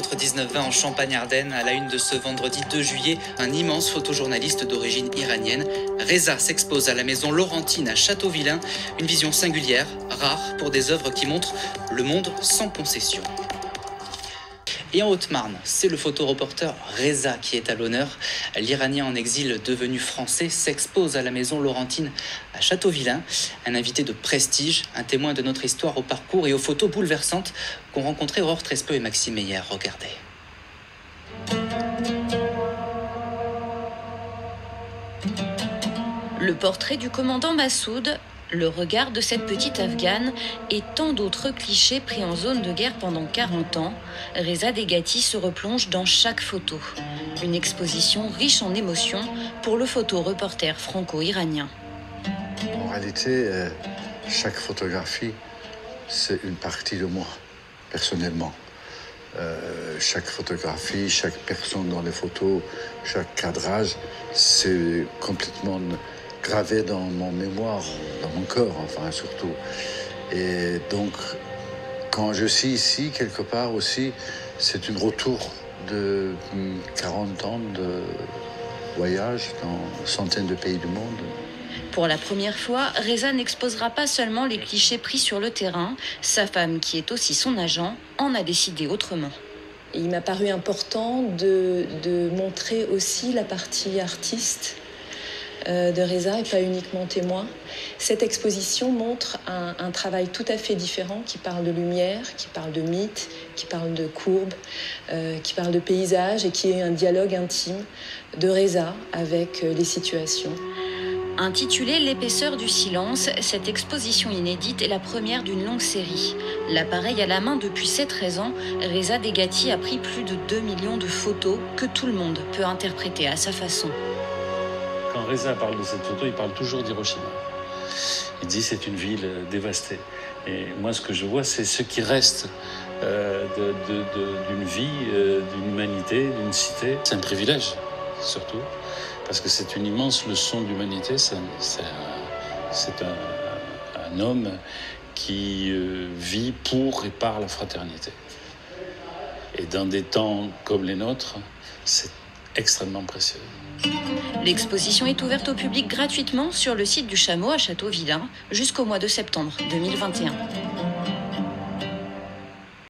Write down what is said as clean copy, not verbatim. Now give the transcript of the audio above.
Entre 19-20 en Champagne-Ardenne, à la une de ce vendredi 2 juillet, un immense photojournaliste d'origine iranienne. Reza s'expose à la maison Laurentine à Châteauvillain, une vision singulière, rare pour des œuvres qui montrent le monde sans concession. Et en Haute-Marne, c'est le photoreporter Reza qui est à l'honneur. L'Iranien en exil devenu français s'expose à la maison Laurentine à Châteauvillain. Un invité de prestige, un témoin de notre histoire au parcours et aux photos bouleversantes qu'ont rencontré Aurore Trespeux et Maxime Meyer. Regardez. Le portrait du commandant Massoud, le regard de cette petite Afghane et tant d'autres clichés pris en zone de guerre pendant 40 ans, Reza Degati se replonge dans chaque photo. Une exposition riche en émotions pour le photoreporter franco-iranien. En réalité, chaque photographie, c'est une partie de moi, personnellement. Chaque photographie, chaque personne dans les photos, chaque cadrage, c'est complètement gravé dans mon mémoire, dans mon corps, enfin, surtout. Et donc, quand je suis ici, quelque part aussi, c'est un retour de 40 ans de voyage dans centaines de pays du monde. Pour la première fois, Reza n'exposera pas seulement les clichés pris sur le terrain. Sa femme, qui est aussi son agent, en a décidé autrement. Il m'a paru important de montrer aussi la partie artiste de Reza et pas uniquement témoin. Cette exposition montre un travail tout à fait différent qui parle de lumière, qui parle de mythe, qui parle de courbe, qui parle de paysage et qui est un dialogue intime de Reza avec les situations. Intitulée L'épaisseur du silence, cette exposition inédite est la première d'une longue série. L'appareil à la main depuis ses 13 ans, Reza Degati a pris plus de 2 millions de photos que tout le monde peut interpréter à sa façon. Quand Reza parle de cette photo, il parle toujours d'Hiroshima. Il dit c'est une ville dévastée. Et moi, ce que je vois, c'est ce qui reste d'une vie, d'une humanité, d'une cité. C'est un privilège, surtout, parce que c'est une immense leçon d'humanité. C'est un homme qui vit pour et par la fraternité. Et dans des temps comme les nôtres, c'est extrêmement précieux. L'exposition est ouverte au public gratuitement sur le site du Chameau à Châteauvillain jusqu'au mois de septembre 2021.